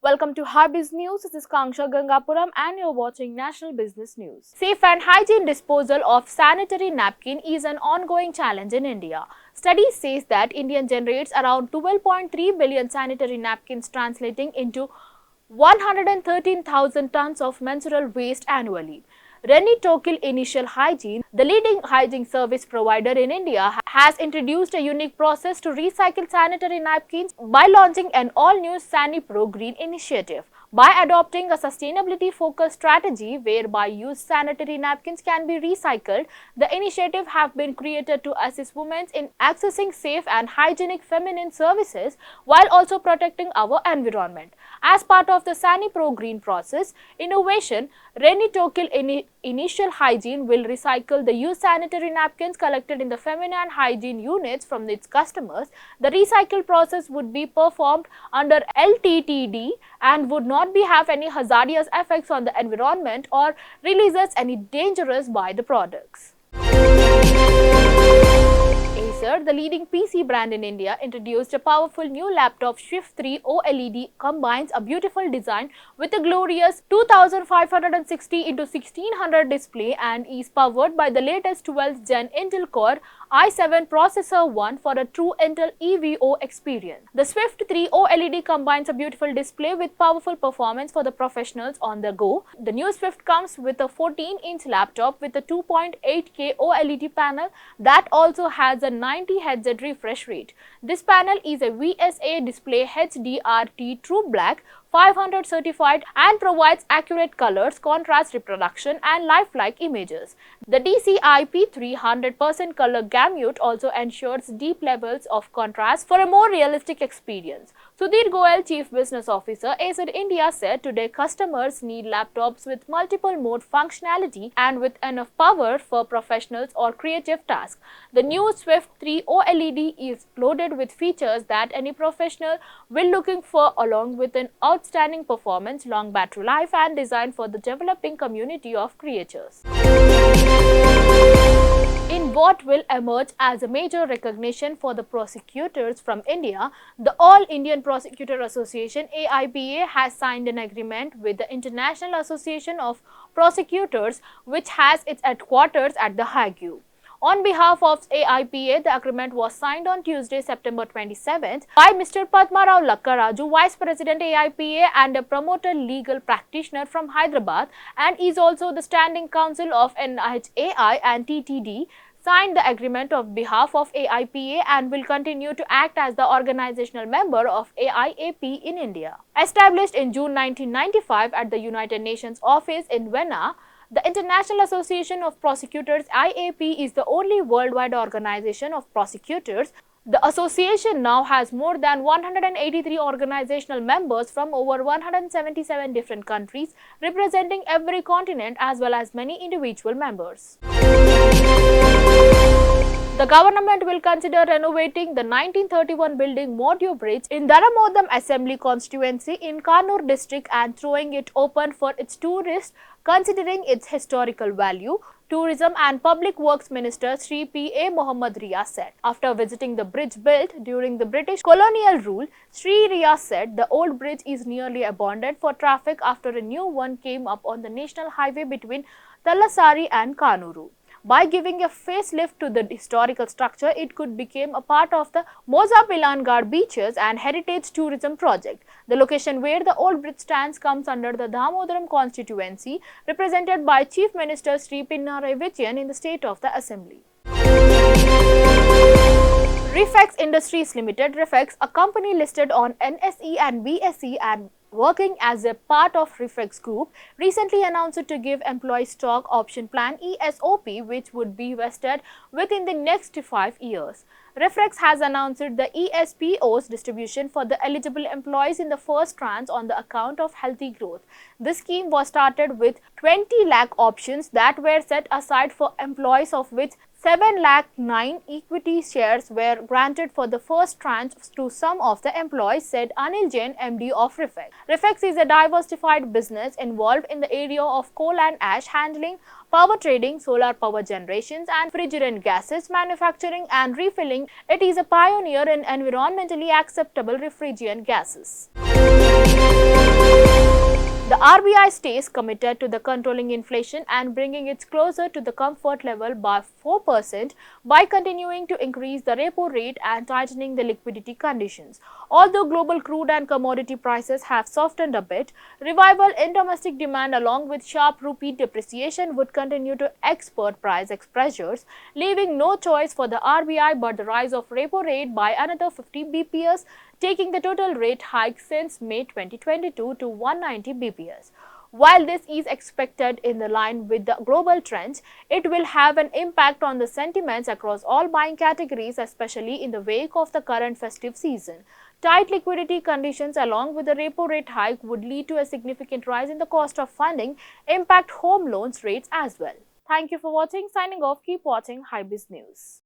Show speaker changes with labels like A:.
A: Welcome to HyBiz News. This is Kanksha Gangapuram and you're watching National Business News. Safe and hygiene disposal of sanitary napkin is an ongoing challenge in India. Studies says that India generates around 12.3 billion sanitary napkins, translating into 113,000 tons of menstrual waste annually. Rentokil Initial Hygiene, the leading hygiene service provider in India, has introduced a unique process to recycle sanitary napkins by launching an all-new Sani Pro Green initiative. By adopting a sustainability-focused strategy whereby used sanitary napkins can be recycled, the initiative has been created to assist women in accessing safe and hygienic feminine services while also protecting our environment. As part of the Sani Pro Green process innovation, Rentokil Initial Hygiene will recycle the used sanitary napkins collected in the feminine hygiene units from its customers. The recycle process would be performed under LTTD and would not have any hazardous effects on the environment or releases any dangerous by the products. Acer, the leading PC brand in India, introduced a powerful new laptop. Shift 3 OLED combines a beautiful design with a glorious 2560 x 1600 display and is powered by the latest 12th Gen Intel Core i7 processor 1 for a true Intel EVO experience. The Shift 3 OLED combines a beautiful display with powerful performance for the professionals on the go. The new Shift comes with a 14-inch laptop with a 2.8K OLED panel that also has a 90 Hz refresh rate. This panel is a VSA display HDRT True Black 500 certified and provides accurate colors, contrast reproduction and lifelike images. The DCI-P 300% color gamut also ensures deep levels of contrast for a more realistic experience. Sudhir Goel, Chief Business Officer, Acer India, said today customers need laptops with multiple mode functionality and with enough power for professionals or creative tasks. The new Shift 3 OLED is loaded with features that any professional will looking for, along with an outstanding performance, long battery life and designed for the developing community of creators. In what will emerge as a major recognition for the prosecutors from India, the All Indian Prosecutor Association AIPA has signed an agreement with the International Association of Prosecutors, which has its headquarters at the Hague. On behalf of AIPA, the agreement was signed on Tuesday, September 27th by Mr. Padmarao Lakkaraju, Vice President AIPA and a promoter legal practitioner from Hyderabad, and is also the Standing Counsel of NHAI and TTD, signed the agreement on behalf of AIPA and will continue to act as the organizational member of AIAP in India. Established in June 1995 at the United Nations office in Vienna, the International Association of Prosecutors (IAP) is the only worldwide organization of prosecutors. The association now has more than 183 organizational members from over 177 different countries, representing every continent as well as many individual members. The government will consider renovating the 1931 building Moidu Bridge in Dharamodam Assembly constituency in Kannur district and throwing it open for its tourists, considering its historical value. Tourism and Public Works Minister Sri P.A. Mohammad Riaz said. After visiting the bridge built during the British colonial rule, Sri Riaz said the old bridge is nearly abandoned for traffic after a new one came up on the national highway between Thalassery and Kannur. By giving a facelift to the historical structure, it could become a part of the Mozapilangar beaches and heritage tourism project. The location where the old bridge stands comes under the Damodaram constituency, represented by Chief Minister Sri Pinarayi Vijayan in the state of the Assembly. Refex Industries Limited, Refex, a company listed on NSE and BSE and working as a part of Refex Group, recently announced to give employee stock option plan ESOP, which would be vested within the next 5 years. Refex has announced the ESPO's distribution for the eligible employees in the first tranche on the account of healthy growth. This scheme was started with 20 lakh options that were set aside for employees, of which 7,09,000 equity shares were granted for the first tranche to some of the employees, said Anil Jain, MD of Refex. Refex is a diversified business involved in the area of coal and ash handling, power trading, solar power generations and refrigerant gases manufacturing and refilling. It is a pioneer in environmentally acceptable refrigerant gases. RBI stays committed to the controlling inflation and bringing it closer to the comfort level by 4% by continuing to increase the repo rate and tightening the liquidity conditions. Although global crude and commodity prices have softened a bit, revival in domestic demand along with sharp rupee depreciation would continue to export price pressures, leaving no choice for the RBI but the rise of repo rate by another 50 bps, taking the total rate hike since May 2022 to 190 bps. While this is expected in the line with the global trends, it will have an impact on the sentiments across all buying categories, especially in the wake of the current festive season. Tight liquidity conditions along with the repo rate hike would lead to a significant rise in the cost of funding, impact home loans rates as well. Thank you for watching. Signing off. Keep watching HyBiz News.